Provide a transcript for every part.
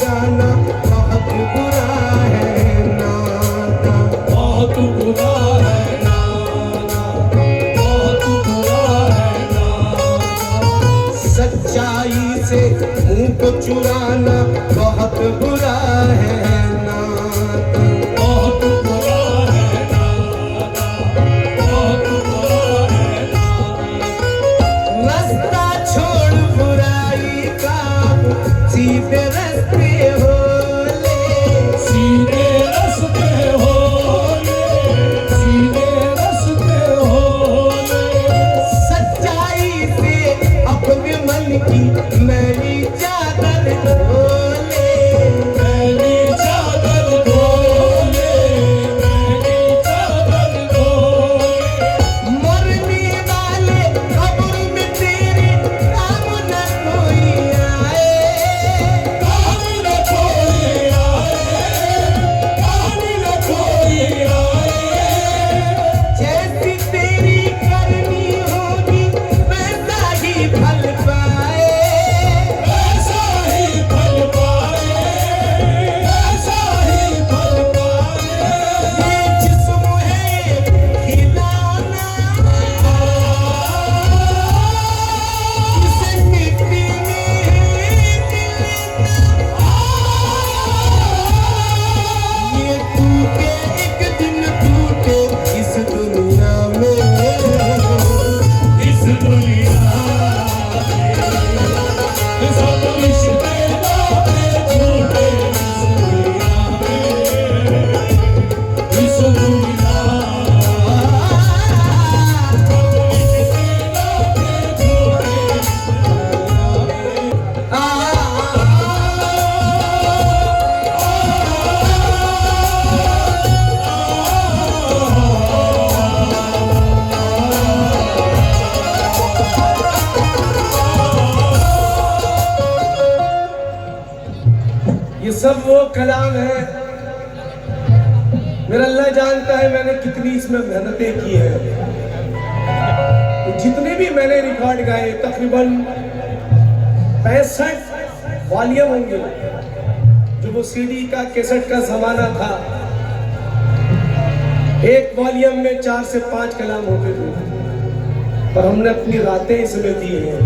जाना बहुत बुरा है नाता, बहुत बुरा है नाता, बहुत बुरा है नाता। सच्चाई से मुंह को चुराना बहुत बुरा है नाता, बहुत बुरा है नाता, बहुत बुरा है नाता। रास्ता छोड़ बुराई का, सीधे रास्ते हो ले, सीधे रास्ते हो ले, सीधे रास्ते हो ले। सच्चाई से अपने मन की मैली चादर धो ले, मैली चादर धो ले, मैली चादर धो ले। मरने वाले कब्र में तेरे काम न कोई आए, काम न कोई आए, काम न कोई आए। जैसी तेरी करनी होगी वैसा ही फल पाए, ऐसा ही फल पाए, ऐसा ही फल पाए। ये जिस्म है खिलौना, इसे मिट्टी में ये टूटे एक दिन टूटे इस दुनिया में, इस दुनिया में सब रिश्ते नाते झूठे। इस दुनिया ये सब वो कलाम है, मेरा अल्लाह जानता है मैंने कितनी इसमें मेहनतें की है। तो जितने भी मैंने रिकॉर्ड गाए तकरीबन 65 वॉल्यूम होंगे, जो वो सीडी का कैसेट का जमाना था। एक वॉल्यूम में 4 से 5 कलाम होते थे, पर हमने अपनी रातें इसमें दी हैं।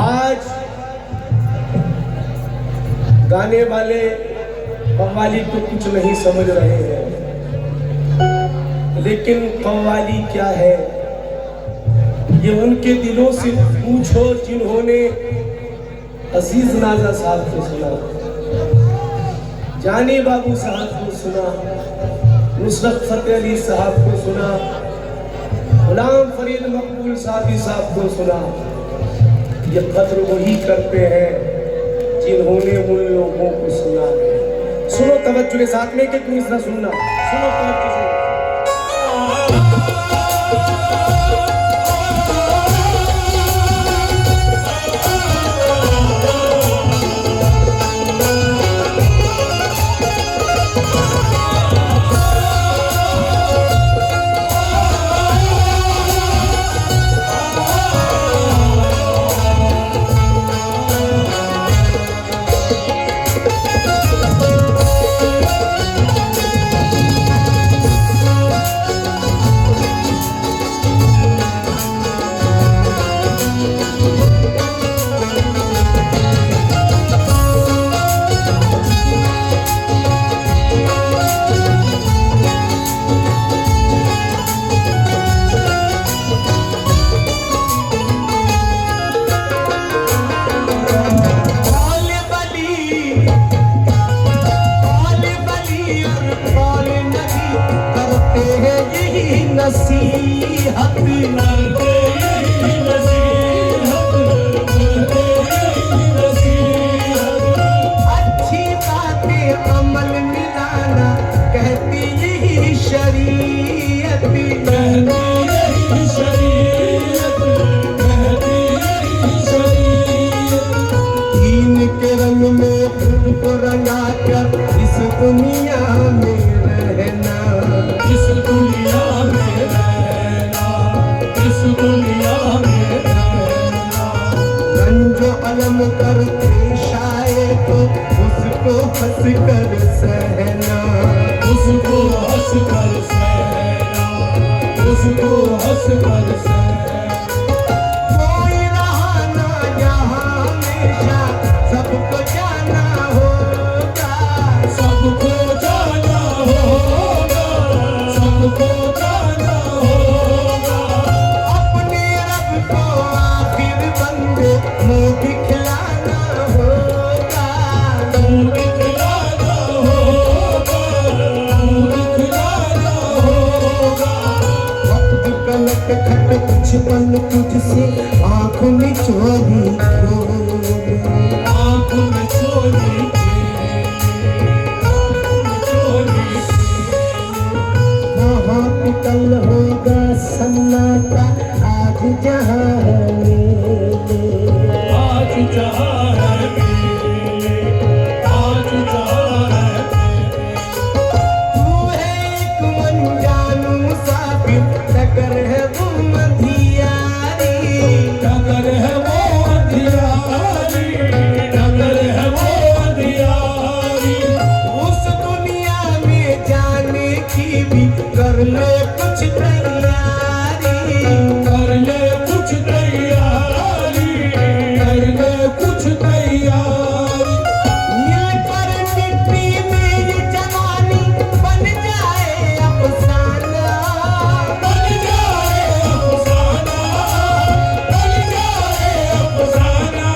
आज गाने वाले कव्वाली को कुछ नहीं समझ रहे हैं, लेकिन कव्वाली क्या है ये उनके दिलों से पूछो जिन्होंने अजीज नाजा साहब को सुना, जानी बाबू साहब को सुना, नुसरत फतेह अली साहब को सुना, गुलाम फरीद मकबूल साहब को सुना। ये कद्र वही करते हैं जिन्होंने उन लोगों को सुना है। सुनो तवज्जो के साथ में कि तुम इसना सुनना, सुनो तवज्जो से। नसीहत करते नसीहत, अच्छी बातें अमल मिलाना कहती यही शरीयत, कहती यही शरीयत, कहती यही शरीयत। दीन के रंग में खुद को रंगा कर इस दुनिया में रहना, इस दुनिया में रहना, इस दुनिया में रहना। रंजो अलम कर पेश आए तो उसको हंस कर सहना, उसको हंस कर सहना, उसको हंस कर सहना। कोई रहा ना यहाँ हमेशा, सबको जाना होगा, सबको जाना होगा, सबको जाना होगा। अपने रब को आखिर बंदे मुंह दिखलाना होगा, मुँह दिखलाना होगा, मुँह दिखलाना होगा। वक्त कलट खट कुछ पल तुझसे आँख में चोरी क्यों, आँख में चोरी चोरी। वहाँ पितल होगा सन्नाटा आज जहाँ है मेले, आज जहाँ है मेले, आज जहाँ है मेले। तू है एक अनजान मुसाफिर, टकर है वो मधियारी, डगर है वो अंधियारी, डगर है वो अंधियारी। उस दुनिया में जाने की भी कर ले कुछ तैयारी, कर ले कुछ तैयारी, कर ले कुछ तैयारी। मिलकर मिट्टी में ये जवानी बन जाए अफसाना, बन जाए अफसाना, बन जाए अफसाना।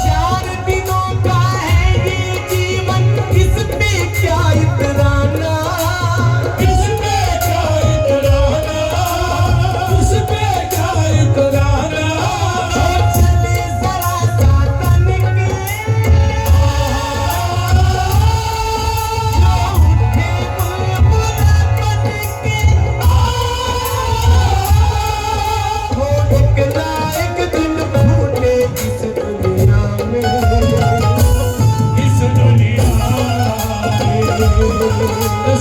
4 दिनों का है ये जीवन, इस पे क्या इतराना, किस पे क्या इतराना, किस पे क्या इतराना। जो चले जरा सा तन के, जो उठे बुलबुल बन के, वो एक ना एक दिन फूटे इस दुनिया में, इस दुनिया में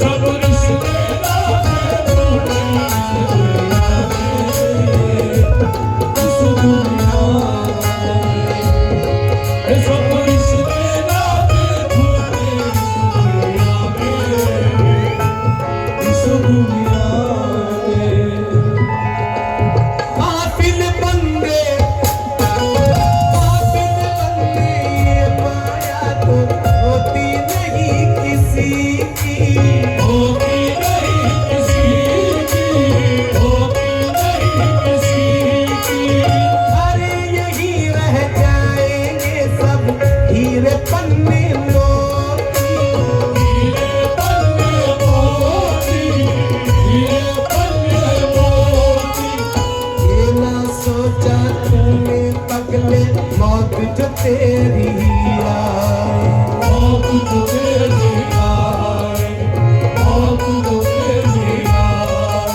सब रिश्ते नाते टूटे, इस दुनिया में सब रिश्ते नाते टूटे, इस दुनिया में। काफिल बंदे ये माया तो होती नहीं किसी की, होती नहीं किसी की, होती नहीं किसी की। अरे यही रह जाएंगे सब हीरे पन्ने मोती, हीरे पन्ने मोती, हीरे पन्ने मोती। ये ना सोचा तूने पगले मौत जो तेरी आए, मौत जो तेरी आए, मौत जो तेरी आए।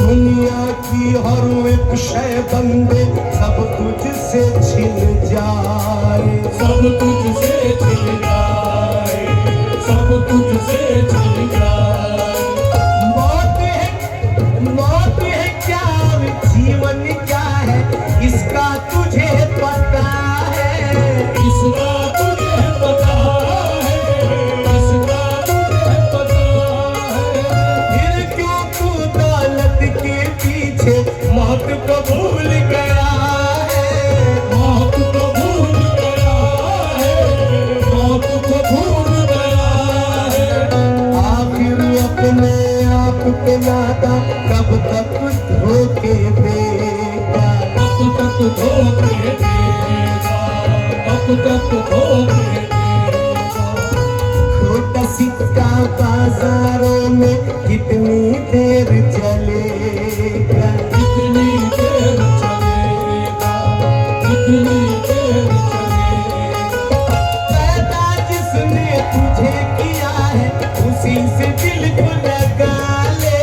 दुनिया की हर एक शय बंदे सब तुझसे छिन जाए, सब तुझसे छिन जाए, सब तुझसे छिन जाए। मौत है क्या और जीवन क्या है, इसका तुझे पता है, इसका तुझे पता है, इसका तुझे पता है। फिर क्यों तू दौलत के पीछे मौत को भूल गया है, मौत को भूल गया है, मौत को भूल गया है। आखिर अपने आप पे नादा कब तक धोखे देगा, कब तक धोखे देगा, कब तक धोखे देगा। खोटा सिक्का बाजारों में कितनी देर चलेगा, कितनी देर चलेगा, कितनी देर चलेगा। पैदा जिसने तुझे किया है उसी से दिल को लगा ले,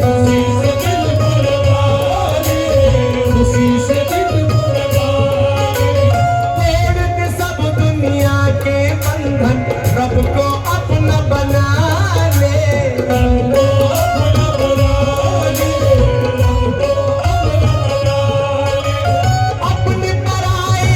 उसी से दिल को लगा ले, उसी से दिल को लगा ले। तोड़ दे सब दुनिया के बंधन, रब को अपना बना ले, रब को अपना बना ले, रब को अपना बना ले। अपने पराए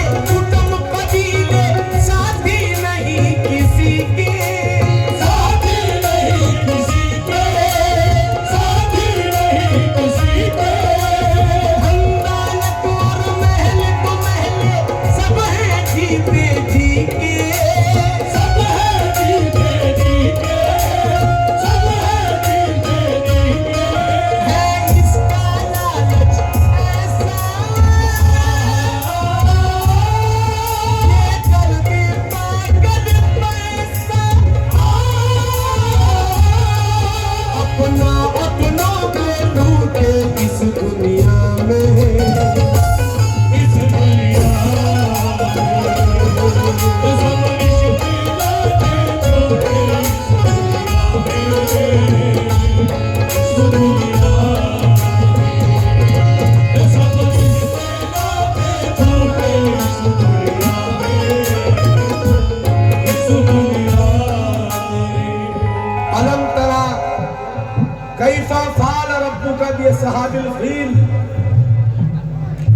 असहाबिल फील।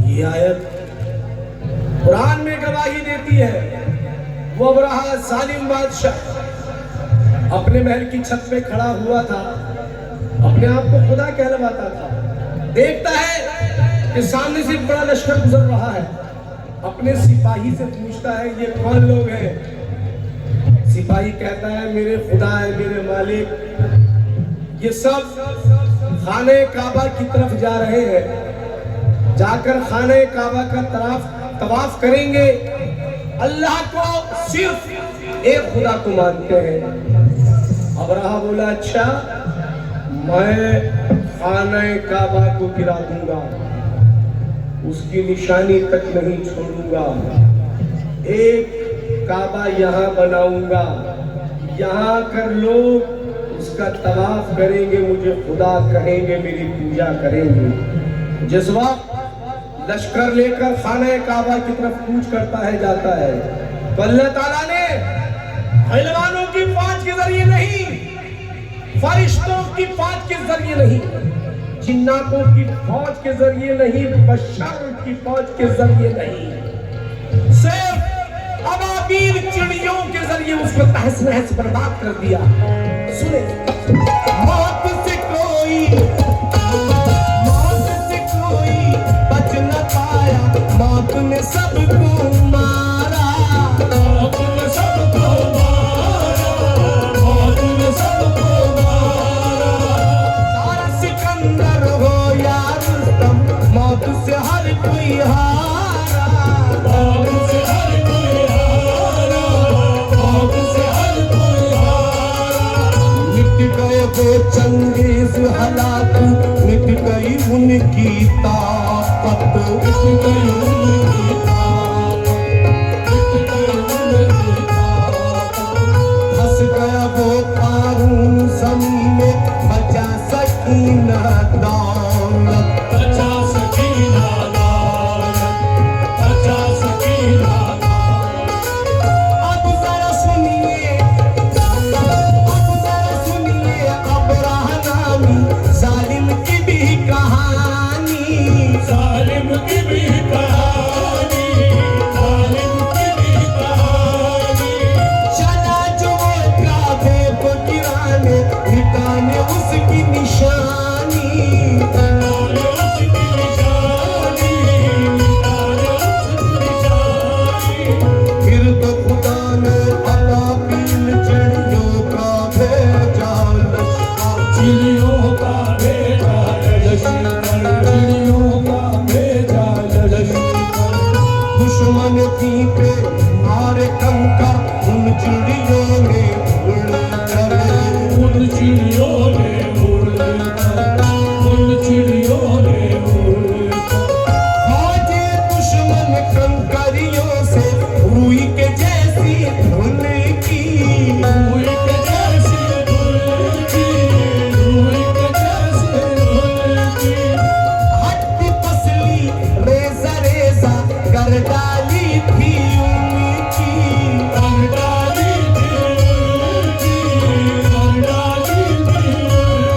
ये आयत कुरान में गवाही देती है। वो अबरहा जालिम बादशाह अपने महल की छत पे खड़ा हुआ था, अपने आप को खुदा कहलवाता था। देखता है कि सामने से बड़ा लश्कर गुजर रहा है, अपने सिपाही से पूछता है ये कौन लोग हैं। सिपाही कहता है मेरे खुदा है, मेरे मालिक। ये सब खाने काबा की तरफ जा रहे हैं, जाकर खाने काबा का तवाफ करेंगे, अल्लाह को सिर्फ एक खुदा को मानते हैं। अबरहा बोला अच्छा, मैं खाने काबा को गिरा दूंगा, उसकी निशानी तक नहीं छोड़ूंगा। एक काबा यहाँ बनाऊंगा, यहाँ कर लोग उसका तवाफ करेंगे, मुझे खुदा कहेंगे, मेरी पूजा करेंगे। जिस वक्त लश्कर लेकर खाने काबा की तरफ कूच करता है, जाता है, तो अल्लाह ताला ने पहलवानों की फौज के जरिए नहीं, फरिश्तों की फौज के जरिए नहीं, जिन्नातों की फौज के जरिए नहीं, बशर की फौज के जरिए नहीं, सिर्फ अबाबील चिड़ियों के जरिए उसको तहस नहस बर्बाद कर दिया। सुने, मौत से कोई बच न पाया, मौत ने सबको मारा, मौत ने सबको मारा, मौत ने सबको मारा। सारा सिकंदर हो या रुस्तम, मौत से हर कोई हारा, मौत से हर कोई हारा, मौत से हर कोई हारा। मिट गए वो चंगेज हलाकू, मिट गई उनकी ताकत, मिट गई उनकी ताकत, मिट गई उनकी ताकत। फंस गया वो कारून ज़मीन में, बचा सकीना दौलत, बचा सकीना दौलत, बचा सकीना दौलत। अब जरा सुनिए, अब जरा सुनिए अबरहा नामी जालिम की भी कहानी। जालिम की भी कहानी, जालिम की भी कहानी। चला जो वो काबे को गिराने, मिटाने उसकी निशानी। मिटाने उसकी निशानी, मिटाने उसकी निशानी। फिर तो खुदा ने अबाबील चिड़ियों का भेजा लश्कर, चिड़ियों का भेजा लश्कर, चिड़ियों का भेजा लश्कर। दुश्मन थी पे हार कंकर, उन चिड़ियों ने उड़ चले। उन चिड़ियों ने उड़कर, उन चिड़ियों ने उड़कर। फौजे दुश्मन कंकरियों से रुई के जैसी धुन की, रुई के जैसे धुल की, रुई के जैसे धुल की। हड्डी पसली रेजा रेजा कर डाली थी उनकी। कर डाली थी उनकी, कर डाली थी उनकी।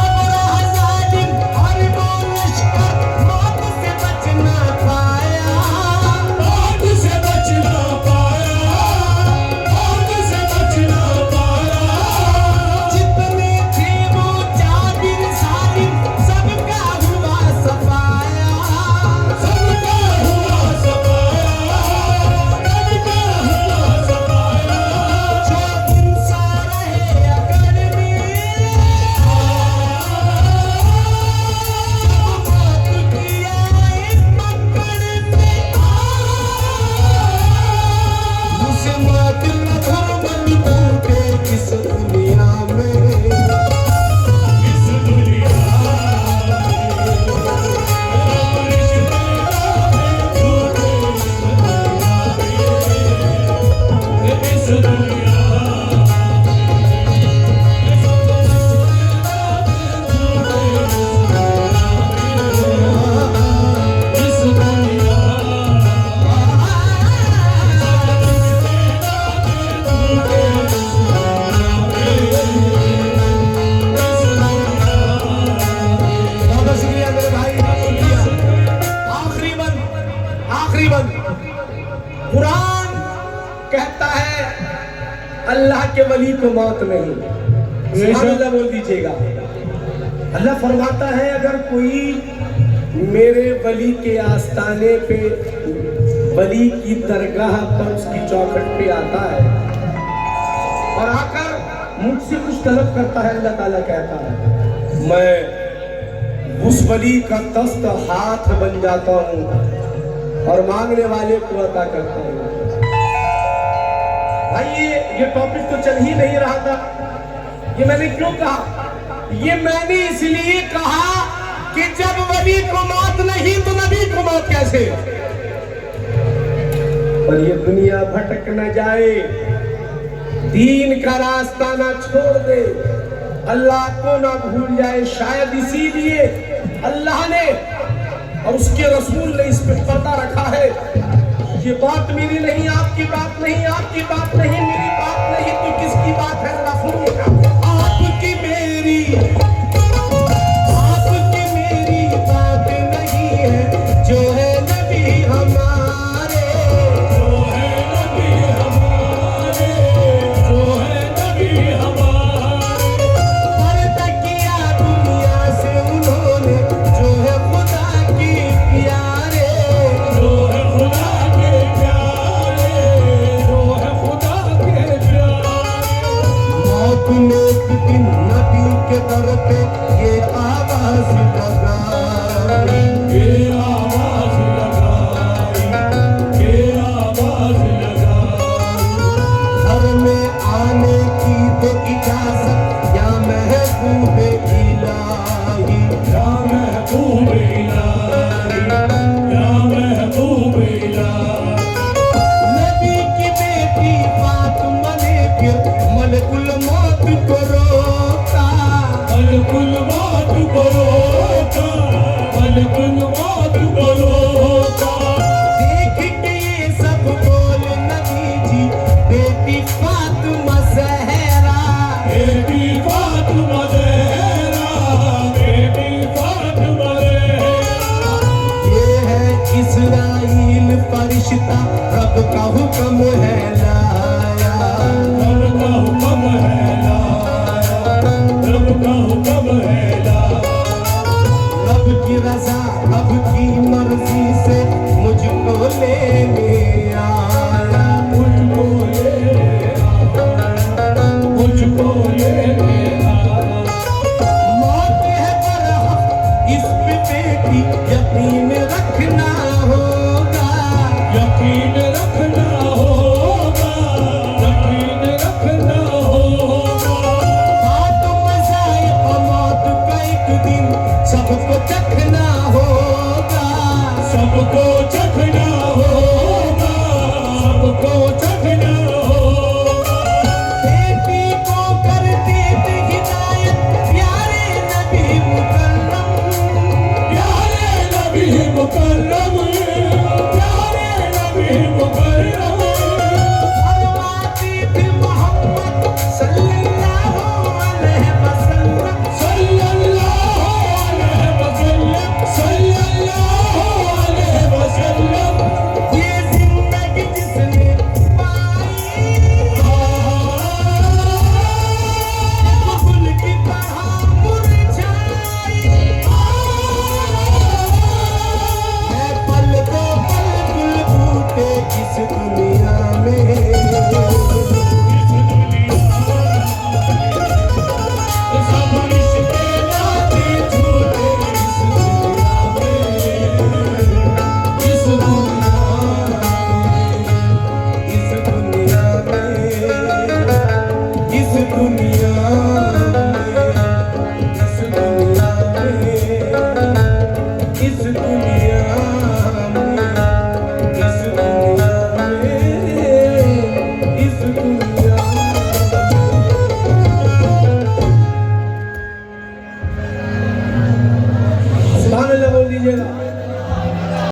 अबरहा जालिम और वो लश्कर मौत से बच न पाया, मौत से बच ना पाया, मौत से बच ना पाया। जितने थे वो जाबिर जालिम, सबका हुआ सफाया, सबका हुआ आखिरी बंद। कुरान कहता है अल्लाह के वली को मौत नहीं। सुभान अल्लाह बोल दीजिएगा। अल्लाह फरमाता है अगर कोई मेरे वली के आस्ताने पे, वली की दरगाह पर, उसकी चौखट पे आता है और आकर मुझसे कुछ तलब करता है, अल्लाह ताला कहता है मैं उस वली का दस्त हाथ बन जाता हूँ और मांगने वाले को अता करता हूँ। भाई ये टॉपिक तो चल ही नहीं रहा था। ये मैंने क्यों कहा? ये मैंने इसलिए कहा कि जब वली को मौत नहीं तो नबी को मौत कैसे? और ये दुनिया भटक न जाए, दीन का रास्ता ना छोड़ दे, अल्लाह को ना भूल जाए। शायद इसीलिए अल्लाह ने और उसके रसूल ने इस पे पर्दा रखा है। ये बात मेरी नहीं, आपकी बात नहीं, आपकी बात नहीं, मेरी बात नहीं, तो किसकी बात है? जरा सुनिएगा। आपकी मेरी बात नहीं है, जो है नबी हमारे, जो है नबी हमारे, जो है नबी हमारे। पर्दा किया दुनिया से उन्होंने, जो है खुदा की प्यारे, जो है खुदा के प्यारे, जो है खुदा के प्यारे। मौत ने एक दिन नबी के दर पे ये आवाज लगाई, ये आवाज लगाई, ये आवाज लगाई। घर में आने की तो इजाजत या महबूब इलाही, या महबूब इलाही, या महबूब इलाही। नबी की बेटी फातिमा ने फिर मलकुल मौत को रोका, मलकुल मौत को रोका, मलकुल मौत को रोका। देख के ये सब बोल नबी जी, बेटी फातिमा ज़हरा, बेटी फातिमा ज़हरा, बेटी फातिमा ज़हरा। ये है इस्राइल फरिश्ता, रब का हुक्म है लाया, रब का हुक्म है लाया, रब का हुक्म है लाया। रब की रजा, रब